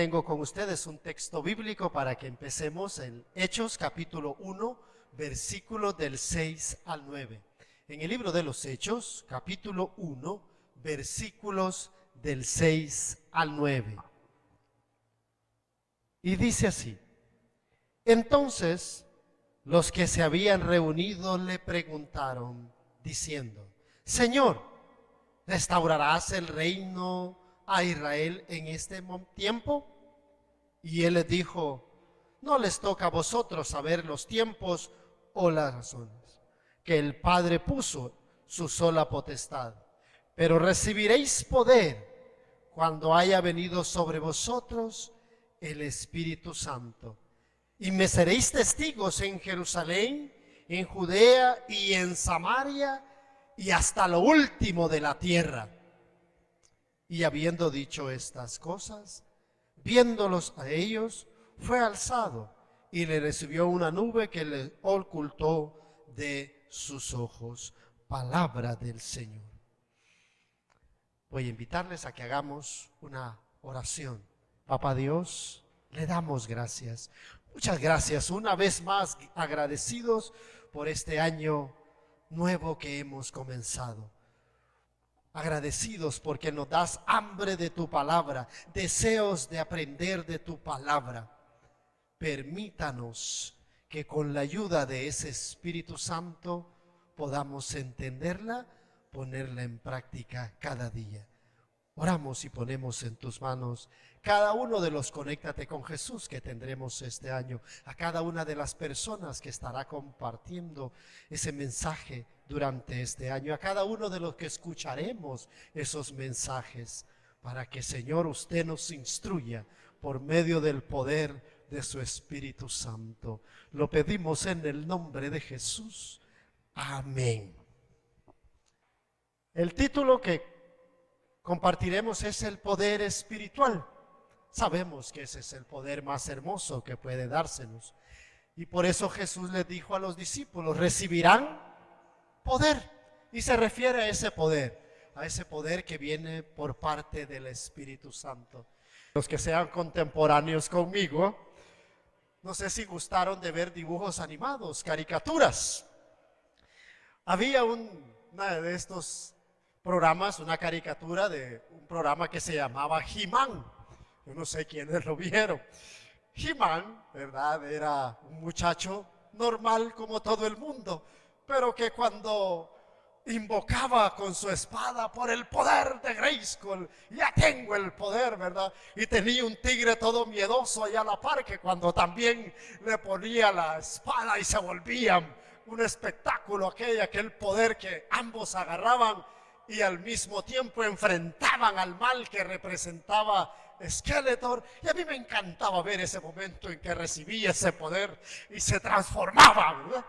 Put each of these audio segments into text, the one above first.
tengo con ustedes un texto bíblico para que empecemos en Hechos capítulo 1, versículos del 6 al 9. En el libro de los Hechos, capítulo 1, versículos del 6 al 9. Y dice así: entonces los que se habían reunido le preguntaron, diciendo: Señor, ¿restaurarás el reino a Israel en este tiempo? Y él les dijo: no les toca a vosotros saber los tiempos o las razones que el Padre puso su sola potestad, pero recibiréis poder cuando haya venido sobre vosotros el Espíritu Santo, y me seréis testigos en Jerusalén, en Judea y en Samaria y hasta lo último de la tierra. Y habiendo dicho estas cosas, viéndolos a ellos, fue alzado y le recibió una nube que le ocultó de sus ojos. Palabra del Señor. Voy a invitarles a que hagamos una oración. Papá Dios, le damos gracias. Muchas gracias, una vez más agradecidos por este año nuevo que hemos comenzado. Agradecidos porque nos das hambre de tu palabra, deseos de aprender de tu palabra. Permítanos que con la ayuda de ese Espíritu Santo podamos entenderla, ponerla en práctica cada día. Oramos y ponemos en tus manos cada uno de los Conéctate con Jesús que tendremos este año, a cada una de las personas que estará compartiendo ese mensaje durante este año, a cada uno de los que escucharemos esos mensajes, para que, Señor, usted nos instruya por medio del poder de su Espíritu Santo. Lo pedimos en el nombre de Jesús. Amén. El título que compartiremos es el poder espiritual. Sabemos que ese es el poder más hermoso que puede dársenos. Y por eso Jesús les dijo a los discípulos: recibirán poder. Y se refiere a ese poder que viene por parte del Espíritu Santo. Los que sean contemporáneos conmigo, no sé si gustaron de ver dibujos animados, caricaturas. Había una de estos programas, una caricatura de un programa que se llamaba He-Man. Yo no sé quiénes lo vieron. He-Man, ¿verdad?, era un muchacho normal como todo el mundo, pero que cuando invocaba con su espada por el poder de Grayskull, ya tengo el poder, ¿verdad? Y tenía un tigre todo miedoso allá a la par, que cuando también le ponía la espada y se volvían un espectáculo aquel poder que ambos agarraban y al mismo tiempo enfrentaban al mal que representaba Skeletor. Y a mí me encantaba ver ese momento en que recibía ese poder y se transformaba, ¿verdad?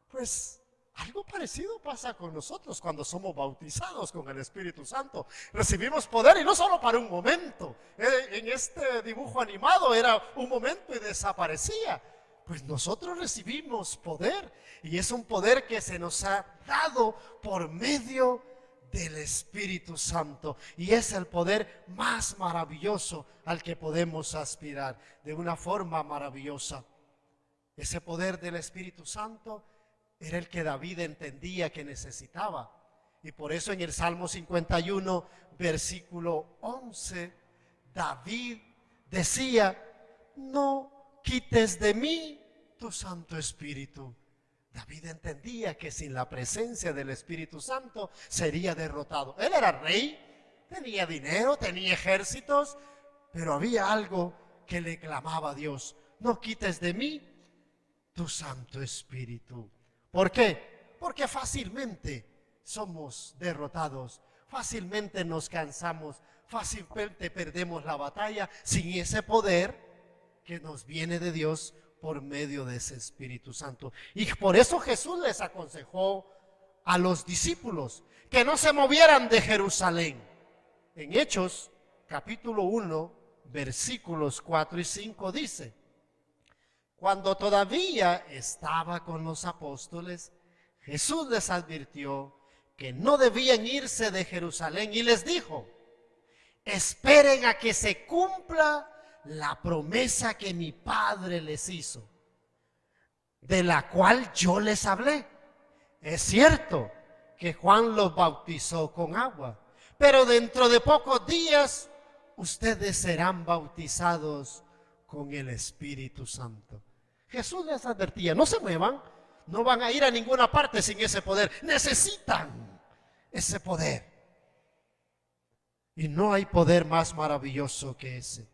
Pues algo parecido pasa con nosotros cuando somos bautizados con el Espíritu Santo. Recibimos poder, y no solo para un momento. En este dibujo animado era un momento y desaparecía. Pues nosotros recibimos poder, y es un poder que se nos ha dado por medio del Espíritu Santo, y es el poder más maravilloso al que podemos aspirar de una forma maravillosa. Ese poder del Espíritu Santo era el que David entendía que necesitaba, y por eso en el Salmo 51, versículo 11, David decía: no quites de mí tu Santo Espíritu. David entendía que sin la presencia del Espíritu Santo sería derrotado. Él era rey, tenía dinero, tenía ejércitos, pero había algo que le clamaba a Dios: no quites de mí tu Santo Espíritu. ¿Por qué? Porque fácilmente somos derrotados, fácilmente nos cansamos, fácilmente perdemos la batalla sin ese poder que nos viene de Dios por medio de ese Espíritu Santo. Y por eso Jesús les aconsejó a los discípulos que no se movieran de Jerusalén. En Hechos capítulo 1, versículos 4 y 5 dice: cuando todavía estaba con los apóstoles, Jesús les advirtió que no debían irse de Jerusalén y les dijo: esperen a que se cumpla la promesa que mi Padre les hizo, de la cual yo les hablé. Es cierto que Juan los bautizó con agua, pero dentro de pocos días ustedes serán bautizados con el Espíritu Santo. Jesús les advertía, no se muevan, no van a ir a ninguna parte sin ese poder. Necesitan ese poder. Y no hay poder más maravilloso que ese.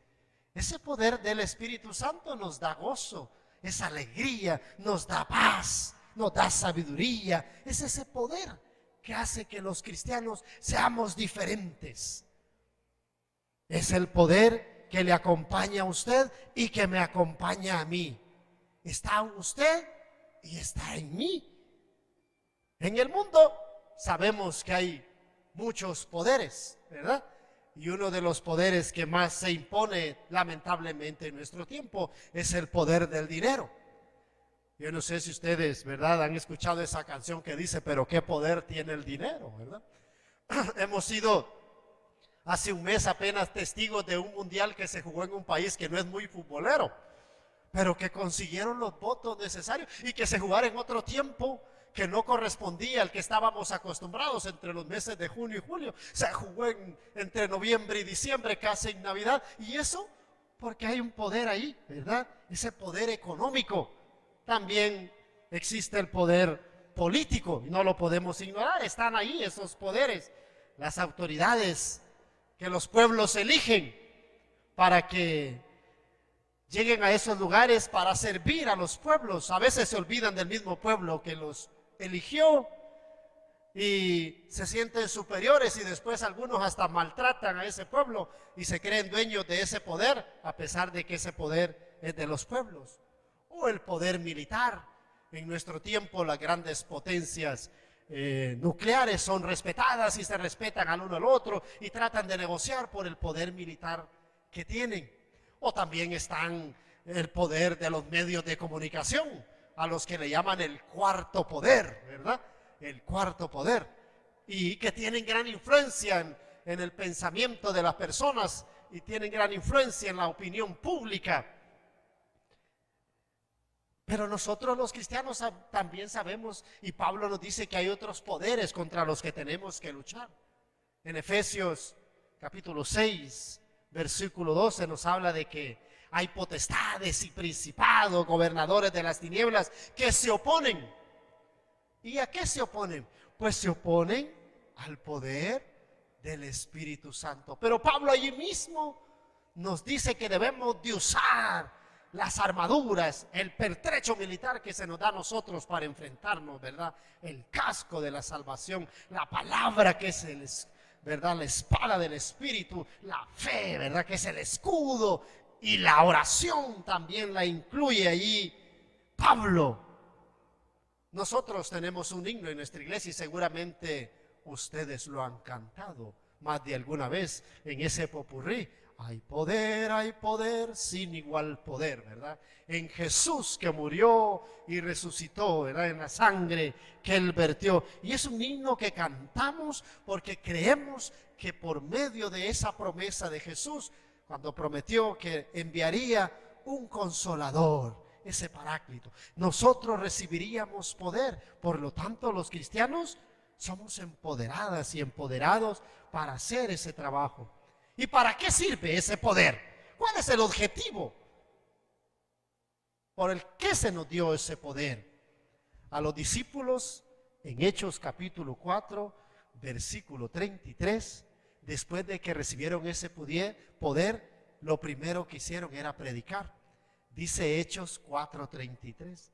Ese poder del Espíritu Santo nos da gozo, es alegría, nos da paz, nos da sabiduría. Es ese poder que hace que los cristianos seamos diferentes. Es el poder que le acompaña a usted y que me acompaña a mí. Está en usted y está en mí. En el mundo sabemos que hay muchos poderes, ¿verdad? Y uno de los poderes que más se impone lamentablemente en nuestro tiempo es el poder del dinero. Yo no sé si ustedes, ¿verdad?, han escuchado esa canción que dice, pero qué poder tiene el dinero, ¿verdad? Hemos sido hace un mes apenas testigos de un mundial que se jugó en un país que no es muy futbolero, pero que consiguieron los votos necesarios y que se jugara en otro tiempo que no correspondía al que estábamos acostumbrados entre los meses de junio y julio. Se jugó entre noviembre y diciembre, casi en Navidad. Y eso porque hay un poder ahí, ¿verdad? Ese poder económico. También existe el poder político y no lo podemos ignorar. Están ahí esos poderes, las autoridades que los pueblos eligen para que lleguen a esos lugares para servir a los pueblos. A veces se olvidan del mismo pueblo que los eligió y se sienten superiores, y después algunos hasta maltratan a ese pueblo y se creen dueños de ese poder, a pesar de que ese poder es de los pueblos. O el poder militar. En nuestro tiempo las grandes potencias nucleares son respetadas y se respetan al uno al otro y tratan de negociar por el poder militar que tienen. O también están el poder de los medios de comunicación, a los que le llaman el cuarto poder, ¿verdad? El cuarto poder. Y que tienen gran influencia en el pensamiento de las personas y tienen gran influencia en la opinión pública. Pero nosotros los cristianos también sabemos, y Pablo nos dice que hay otros poderes contra los que tenemos que luchar. En Efesios capítulo 6, versículo 12 nos habla de que hay potestades y principados, gobernadores de las tinieblas que se oponen. ¿Y a qué se oponen? Pues se oponen al poder del Espíritu Santo. Pero Pablo allí mismo nos dice que debemos de usar las armaduras, el pertrecho militar que se nos da a nosotros para enfrentarnos, ¿verdad? El casco de la salvación, la palabra que es ¿verdad? La espada del Espíritu, la fe, ¿verdad? Que es el escudo, y la oración también la incluye allí Pablo. Nosotros tenemos un himno en nuestra iglesia y seguramente ustedes lo han cantado más de alguna vez en ese popurrí. Hay poder sin igual poder, ¿verdad? En Jesús que murió y resucitó, ¿verdad? En la sangre que Él vertió. Y es un himno que cantamos porque creemos que por medio de esa promesa de Jesús, cuando prometió que enviaría un consolador, ese paráclito, nosotros recibiríamos poder. Por lo tanto, los cristianos somos empoderadas y empoderados para hacer ese trabajo. ¿Y para qué sirve ese poder? ¿Cuál es el objetivo por el que se nos dio ese poder? A los discípulos en Hechos capítulo 4, versículo 33, después de que recibieron ese poder, lo primero que hicieron era predicar. Dice Hechos 4:33,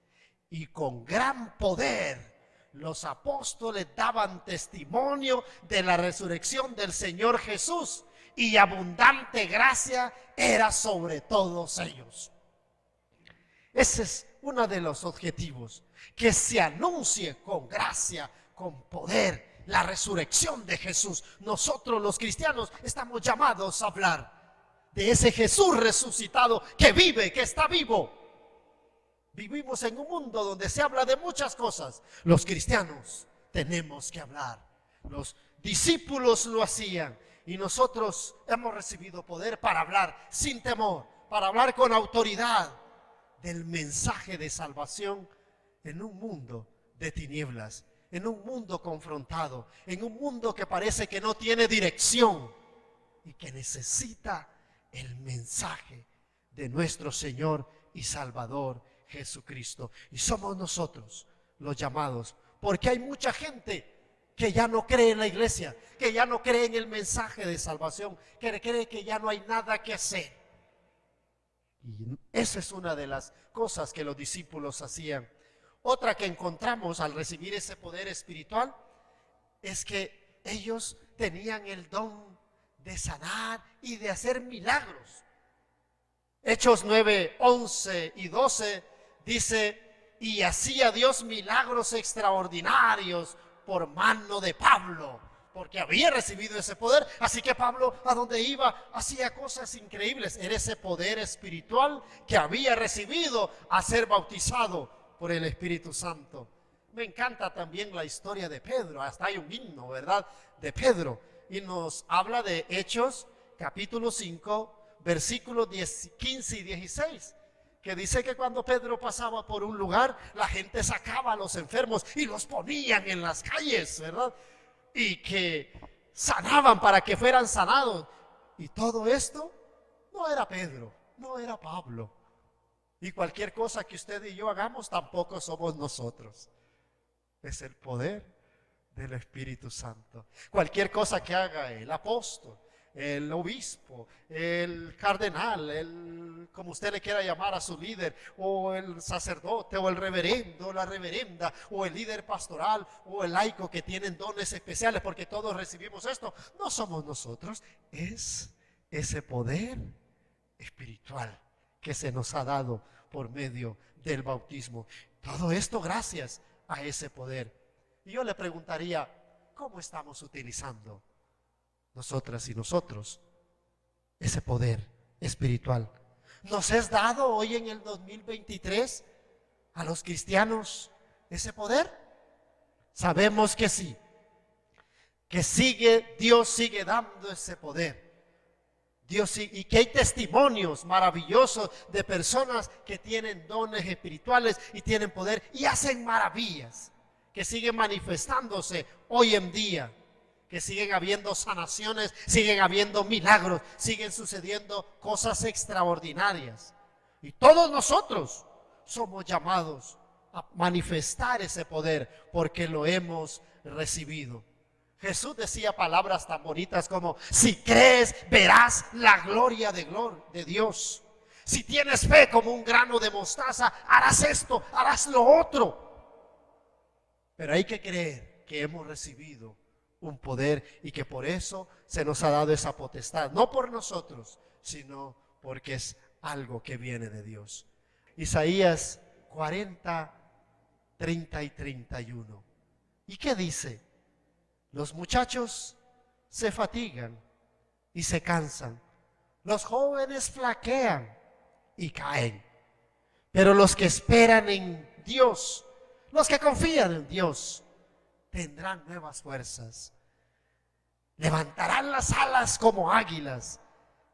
y con gran poder los apóstoles daban testimonio de la resurrección del Señor Jesús, y abundante gracia era sobre todos ellos. Ese es uno de los objetivos, que se anuncie con gracia, con poder, la resurrección de Jesús. Nosotros los cristianos estamos llamados a hablar de ese Jesús resucitado que vive, que está vivo. Vivimos en un mundo donde se habla de muchas cosas. Los cristianos tenemos que hablar. Los discípulos lo hacían. Y nosotros hemos recibido poder para hablar sin temor, para hablar con autoridad del mensaje de salvación en un mundo de tinieblas, en un mundo confrontado, en un mundo que parece que no tiene dirección y que necesita el mensaje de nuestro Señor y Salvador Jesucristo. Y somos nosotros los llamados, porque hay mucha gente que ya no cree en la iglesia, que ya no cree en el mensaje de salvación, que cree que ya no hay nada que hacer. Y esa es una de las cosas que los discípulos hacían. Otra que encontramos al recibir ese poder espiritual es que ellos tenían el don de sanar y de hacer milagros. Hechos 9, 11 y 12 dice: y hacía Dios milagros extraordinarios por mano de Pablo, porque había recibido ese poder. Así que Pablo, a donde iba, hacía cosas increíbles. Era ese poder espiritual que había recibido a ser bautizado por el Espíritu Santo. Me encanta también la historia de Pedro. Hasta hay un himno, ¿verdad?, de Pedro. Y nos habla de Hechos, capítulo 5, versículos 15 y 16. Que dice que cuando Pedro pasaba por un lugar, la gente sacaba a los enfermos y los ponían en las calles, ¿verdad? Y que sanaban para que fueran sanados. Y todo esto no era Pedro, no era Pablo. Y cualquier cosa que usted y yo hagamos tampoco somos nosotros. Es el poder del Espíritu Santo. Cualquier cosa que haga el apóstol, el obispo, el cardenal, como usted le quiera llamar a su líder, o el sacerdote, o el reverendo, o la reverenda, o el líder pastoral, o el laico, que tienen dones especiales, porque todos recibimos esto, no somos nosotros, es ese poder espiritual que se nos ha dado por medio del bautismo. Todo esto gracias a ese poder. Y yo le preguntaría, ¿cómo estamos utilizando nosotras y nosotros ese poder espiritual? ¿Nos es dado hoy en el 2023 a los cristianos ese poder? Sabemos que sí, que Dios sigue dando ese poder. Y que hay testimonios maravillosos de personas que tienen dones espirituales y tienen poder y hacen maravillas, que siguen manifestándose hoy en día, que siguen habiendo sanaciones, siguen habiendo milagros, siguen sucediendo cosas extraordinarias. Y todos nosotros somos llamados a manifestar ese poder porque lo hemos recibido. Jesús decía palabras tan bonitas como: si crees, verás la gloria de Dios. Si tienes fe como un grano de mostaza, harás esto, harás lo otro. Pero hay que creer que hemos recibido un poder y que por eso se nos ha dado esa potestad, no por nosotros, sino porque es algo que viene de Dios. Isaías 40, 30 y 31. ¿Y qué dice? Los muchachos se fatigan y se cansan, los jóvenes flaquean y caen, pero los que esperan en Dios, los que confían en Dios, tendrán nuevas fuerzas, levantarán las alas como águilas,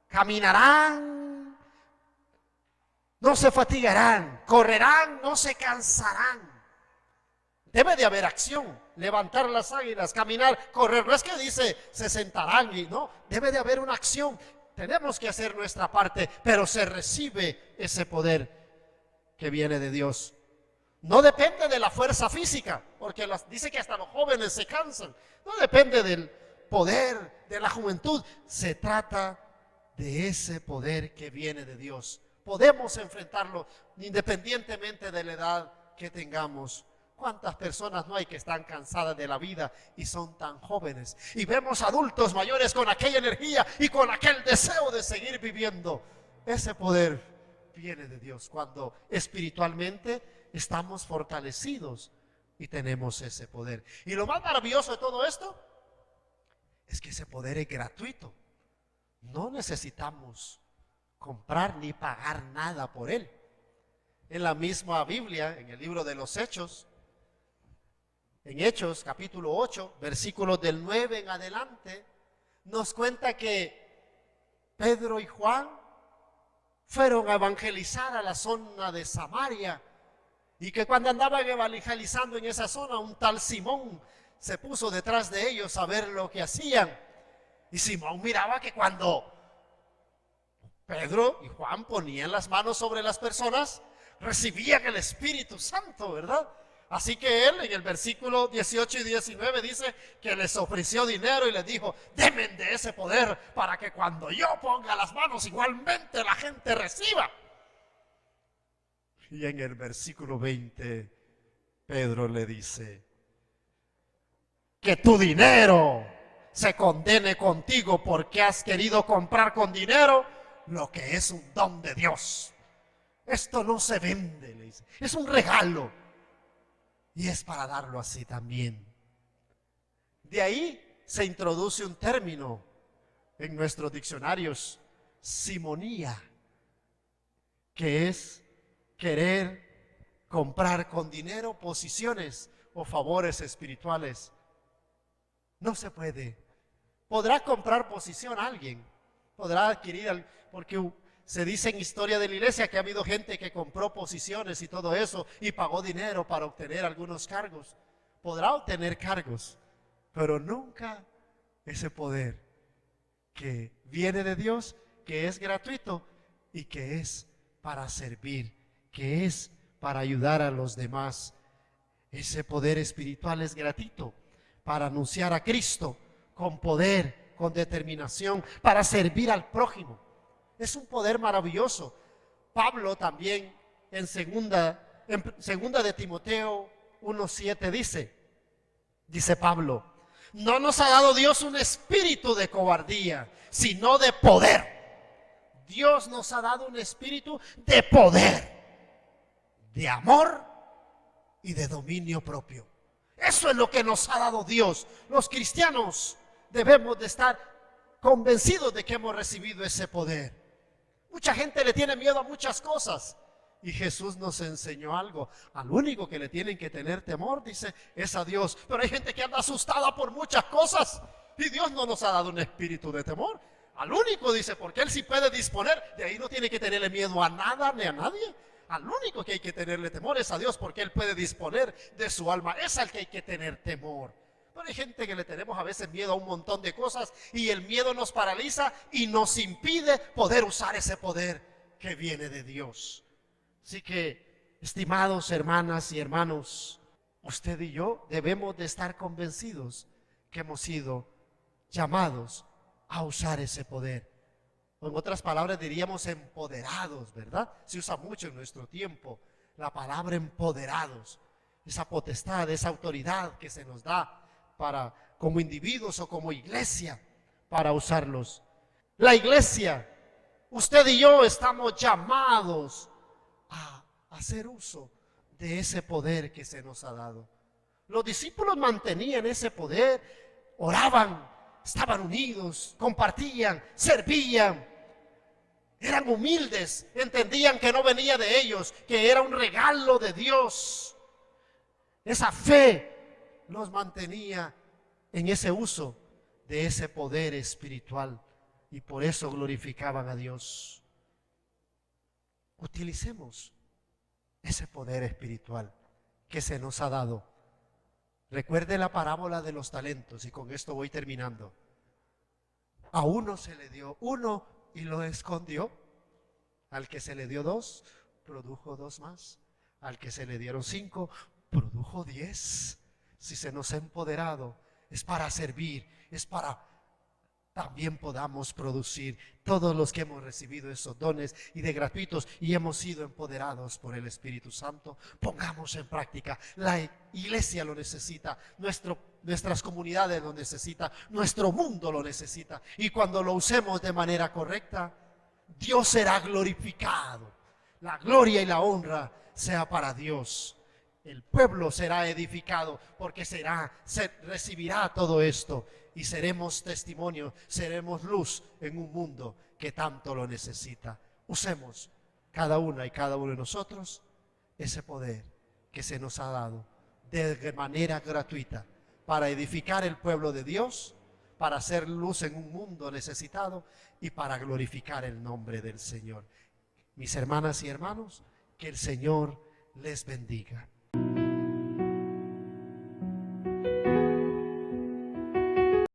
caminarán, no se fatigarán, correrán, no se cansarán. Debe de haber acción, levantar las águilas, caminar, correr. No es que dice se sentarán y no, debe de haber una acción. Tenemos que hacer nuestra parte, pero se recibe ese poder que viene de Dios. No depende de la fuerza física, porque dice que hasta los jóvenes se cansan. No depende del poder de la juventud. Se trata de ese poder que viene de Dios. Podemos enfrentarlo independientemente de la edad que tengamos. ¿Cuántas personas no hay que están cansadas de la vida y son tan jóvenes? Y vemos adultos mayores con aquella energía y con aquel deseo de seguir viviendo. Ese poder viene de Dios cuando espiritualmente estamos fortalecidos y tenemos ese poder. Y lo más maravilloso de todo esto es que ese poder es gratuito. No necesitamos comprar ni pagar nada por él. En la misma Biblia, en el libro de los Hechos, en Hechos capítulo 8, versículos del 9 en adelante, nos cuenta que Pedro y Juan fueron a evangelizar a la zona de Samaria y que cuando andaban evangelizando en esa zona, un tal Simón se puso detrás de ellos a ver lo que hacían. Y Simón miraba que cuando Pedro y Juan ponían las manos sobre las personas, recibían el Espíritu Santo, ¿verdad? Así que él en el versículo 18 y 19 dice que les ofreció dinero y les dijo: denme de ese poder para que cuando yo ponga las manos igualmente la gente reciba. Y en el versículo 20 Pedro le dice: que tu dinero se condene contigo porque has querido comprar con dinero lo que es un don de Dios. Esto no se vende, le dice, es un regalo. Y es para darlo así también. De ahí se introduce un término en nuestros diccionarios: simonía, que es querer comprar con dinero posiciones o favores espirituales. No se puede. Podrá comprar posición a alguien, podrá adquirir, porque se dice en historia de la iglesia que ha habido gente que compró posiciones y todo eso y pagó dinero para obtener algunos cargos. Podrá obtener cargos, pero nunca ese poder que viene de Dios, que es gratuito y que es para servir, que es para ayudar a los demás. Ese poder espiritual es gratuito para anunciar a Cristo con poder, con determinación, para servir al prójimo. Es un poder maravilloso. Pablo también en segunda de Timoteo 1:7 dice Pablo: no nos ha dado Dios un espíritu de cobardía, sino de poder. Dios nos ha dado un espíritu de poder, de amor y de dominio propio. Eso es lo que nos ha dado Dios. Los cristianos debemos de estar convencidos de que hemos recibido ese poder. Mucha gente le tiene miedo a muchas cosas y Jesús nos enseñó algo. Al único que le tienen que tener temor, dice, es a Dios. Pero hay gente que anda asustada por muchas cosas y Dios no nos ha dado un espíritu de temor. Al único, dice, porque Él sí puede disponer, de ahí no tiene que tenerle miedo a nada ni a nadie. Al único que hay que tenerle temor es a Dios, porque Él puede disponer de su alma. Es al que hay que tener temor. Pero hay gente que le tenemos a veces miedo a un montón de cosas y el miedo nos paraliza y nos impide poder usar ese poder que viene de Dios. Así que, estimados hermanas y hermanos, usted y yo debemos de estar convencidos que hemos sido llamados a usar ese poder. O en otras palabras diríamos empoderados, ¿verdad? Se usa mucho en nuestro tiempo la palabra empoderados. Esa potestad, esa autoridad que se nos da para, como individuos o como iglesia, para usarlos. La iglesia, usted y yo estamos llamados a hacer uso de ese poder que se nos ha dado. Los discípulos mantenían ese poder, oraban, estaban unidos, compartían, servían, eran humildes, entendían que no venía de ellos, que era un regalo de Dios. Esa fe los mantenía en ese uso de ese poder espiritual y por eso glorificaban a Dios. Utilicemos ese poder espiritual que se nos ha dado. Recuerde la parábola de los talentos y con esto voy terminando. A uno se le dio uno y lo escondió. Al que se le dio 2, produjo 2 más. Al que se le dieron 5, produjo 10. Si se nos ha empoderado, es para servir, es para también podamos producir. Todos los que hemos recibido esos dones y de gratuitos y hemos sido empoderados por el Espíritu Santo, pongamos en práctica. La iglesia lo necesita, nuestras comunidades lo necesitan, nuestro mundo lo necesita. Y cuando lo usemos de manera correcta, Dios será glorificado. La gloria y la honra sea para Dios. El pueblo será edificado porque recibirá todo esto y seremos testimonio, seremos luz en un mundo que tanto lo necesita. Usemos cada una y cada uno de nosotros ese poder que se nos ha dado de manera gratuita para edificar el pueblo de Dios, para hacer luz en un mundo necesitado y para glorificar el nombre del Señor. Mis hermanas y hermanos, que el Señor les bendiga.